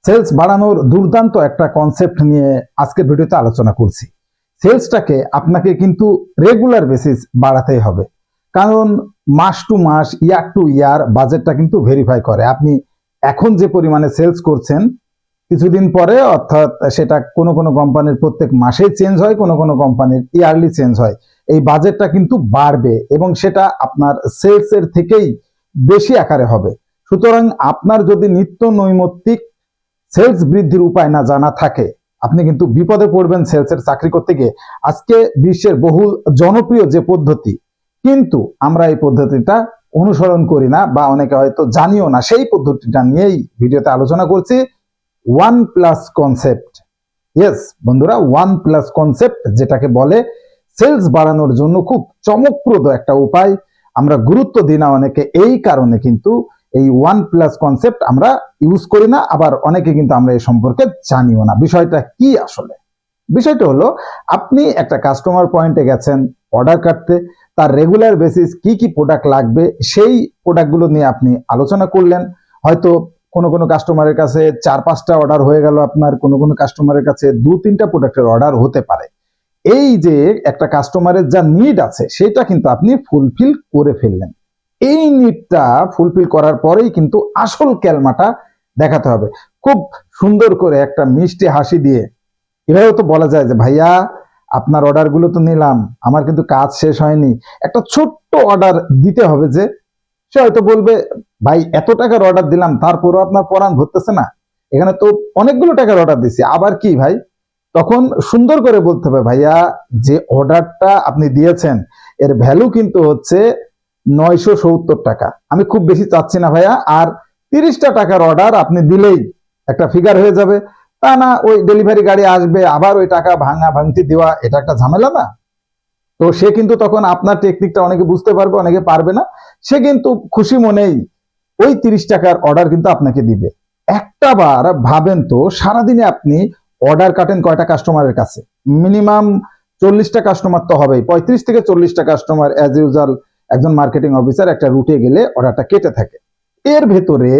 Sales বাড়ানোর দুর্দান্ত একটা কনসেপ্ট নিয়ে আজকের ভিডিওতে আলোচনা করছি। সেলসটাকে আপনাকে কিন্তু রেগুলার বেসিস বাড়াতেই হবে, কারণ মাস টু মাস, ইয়ার টু ইয়ার বাজেটটা কিন্তু ভেরিফাই করে। আপনি এখন যে পরিমাণে সেলস করছেন, কিছুদিন পরে অর্থাৎ সেটা কোনো কোনো কোম্পানির প্রত্যেক মাসেই চেঞ্জ হয়, কোনো কোনো কোম্পানির ইয়ারলি চেঞ্জ হয়। এই বাজেটটা কিন্তু বাড়বে এবং সেটা আপনার সেলসের থেকেই বেশি আকারে হবে। সুতরাং আপনার যদি নিত্য নৈমিত্তিক সেলস বৃদ্ধির উপায় না জানা থাকে, আপনি কিন্তু বিপদে পড়বেন সেলসের চাকরি করতে গিয়ে। আজকে বিশ্বের বহুল জনপ্রিয় যে পদ্ধতি, কিন্তু আমরা এই পদ্ধতিটা অনুসরণ করি না বা অনেকে হয়তো জানিও না, সেই পদ্ধতিটা নিয়েই ভিডিওতে আলোচনা করছি। One plus concept. ইয়েস বন্ধুরা, ওয়ান প্লাস কনসেপ্ট যেটাকে বলে সেলস বাড়ানোর জন্য খুব চমকপ্রদ একটা উপায়। আমরা গুরুত্ব দিই না অনেকে, এই কারণে কিন্তু এই ওয়ান প্লাস কনসেপ্ট আমরা ইউজ করি না, আবার অনেকে কিন্তু আমরা এই সম্পর্কে জানিও না। বিষয়টা কি আসলে? বিষয়টা হলো, আপনি একটা কাস্টমার পয়েন্টে গেছেন অর্ডার কাটতে, তার রেগুলার বেসিস কি কি প্রোডাক্ট লাগবে সেই প্রোডাক্টগুলো নিয়ে আপনি আলোচনা করলেন। হয়তো কোনো কোনো কাস্টমারের কাছে 4-5টা অর্ডার হয়ে গেল, আপনার কোনো কোনো কাস্টমারের কাছে 2-3টা প্রোডাক্টের অর্ডার হতে পারে। এই যে একটা কাস্টমারের যা নিড আছে সেটা কিন্তু আপনি ফুলফিল করে ফেললেন। এই নিডটা ফুলফিল করার পরেই কিন্তু আসল ক্যালমাটা দেখাতে হবে। খুব সুন্দর করে একটা মিষ্টি হাসি দিয়ে এভাবে তো বলা যায় যে, ভাইয়া আপনার অর্ডারগুলো তো নিলাম, আমার কিন্তু কাজ শেষ হয়নি। একটা ছোট্ট অর্ডার দিতে হবে, যে সে হয়তো বলবে, ভাই এত টাকার অর্ডার দিলাম তারপরও আপনার পরাণ ধরতেছে না, এখানে তো অনেকগুলো টাকার অর্ডার দিছি, আবার কি ভাই? তখন সুন্দর করে বলতে হবে, ভাইয়া যে অর্ডারটা আপনি দিয়েছেন এর ভ্যালু কিন্তু হচ্ছে 970 টাকা। আমি খুব বেশি চাচ্ছি না ভাইয়া, আর 30টা টাকার অর্ডার আপনি দিলেই একটা ফিগার হয়ে যাবে। তা না ওই ডেলিভারি গাড়ি আসবে, আবার ওই টাকা ভাঙা ভাঙতি দেওয়া, এটা একটা ঝামেলা না? তো সে কিন্তু তখন আপনার টেকনিকটা অনেকে বুঝতে পারবে, অনেকে পারবে না। সে কিন্তু খুশি মনেই ওই 30 টাকার অর্ডার কিন্তু আপনাকে দিবে। একটা বার ভাবেন তো, সারাদিনে আপনি অর্ডার কাটেন কয়টা কাস্টমারের কাছে? মিনিমাম 40টা কাস্টমার তো হবেই। 35 থেকে 40টা কাস্টমার অ্যাজ ইউজুয়াল একজন মার্কেটিং অফিসার একটা রুটে গেলে অর্ডারটা কেটে থাকে। এর ভেতরে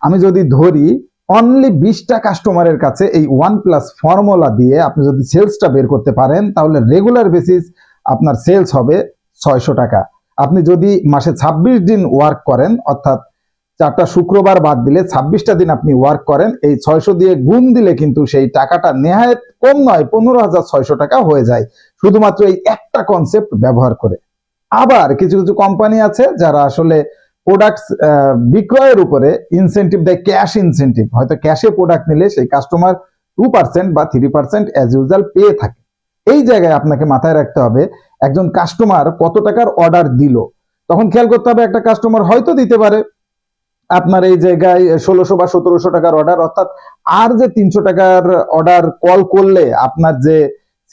আমি যদি ধরি অনলি 20টা কাস্টমারের কাছে এই ওয়ান প্লাস ফর্মুলা দিয়ে আপনি যদি সেলসটা বের করতে পারেন, তাহলে রেগুলার বেসিস আপনার সেলস হবে 600 টাকা। আপনি যদি মাসে 26 দিন ওয়ার্ক করেন, অর্থাৎ 4টা শুক্রবার বাদ দিলে 26টা দিন আপনি ওয়ার্ক করেন, এই 600 দিয়ে গুণ দিলে কিন্তু সেই টাকাটা নেহায়েত কম নয়, 15,600 টাকা হয়ে যায়, শুধুমাত্র এই একটা কনসেপ্ট ব্যবহার করে। আবার কিছু কিছু কোম্পানি আছে যারা আসলে প্রোডাক্ট বিক্রয়ের উপরে ইনসেন্টিভ দেয়, ক্যাশ ইনসেন্টিভ। হয়তো ক্যাশে প্রোডাক্ট নিলে সেই কাস্টমার 2% বা 3% অ্যাজ ইউজুয়াল পেয়ে থাকে। এই জায়গায় আপনাকে মাথায় রাখতে হবে, একজন কাস্টমার কত টাকার অর্ডার দিল, তখন খেয়াল করতে হবে একটা কাস্টমার হয়তো দিতে পারে আপনার এই জায়গায় 1600 বা 1700 টাকার অর্ডার, অর্থাৎ আর যে 300 টাকার অর্ডার কল করলে আপনার যে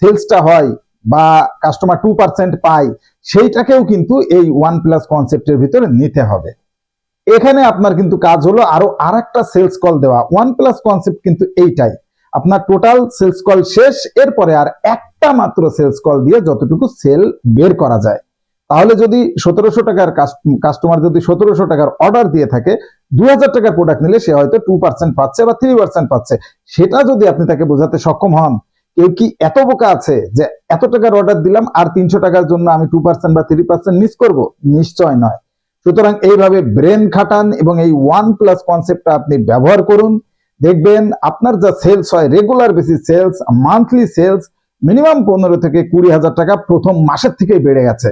সেলসটা হয় বা কাস্টমার 2% পায়, সেইটাকেও কিন্তু এই ওয়ান প্লাস কনসেপ্টের ভিতরে নিতে হবে। এখানে আপনার কিন্তু কাজ হলো আরো আরেকটা সেলস কল দেওয়া। ওয়ান প্লাস কনসেপ্ট কিন্তু এইটাই, আপনার টোটাল সেলস কল শেষ, এরপরে আর একটা মাত্র সেলস কল দিয়ে যতটুকু সেল বের করা যায়। তাহলে যদি 1700 টাকার কাস্টমার যদি 1700 টাকার অর্ডার দিয়ে থাকে, 2000 টাকার প্রোডাক্ট নিলে সে হয়তো 2% পাচ্ছে বা 3% পাচ্ছে। সেটা যদি আপনি তাকে বোঝাতে সক্ষম হন, কেউ কি এত বোকা আছে যে এত টাকার অর্ডার দিলাম আর 300 টাকার জন্য আমি 2% বা 3% মিস করব? নিশ্চয় নয়। সুতরাং এইভাবে ব্রেন খাটান এবং এই ওয়ান প্লাস কনসেপ্টটা আপনি ব্যবহার করুন। দেখবেন আপনার যা সেলস হয়, regular basis sales, monthly sales minimum 15 থেকে 20,000 টাকা প্রথম মাসের থেকেই বেড়ে গেছে।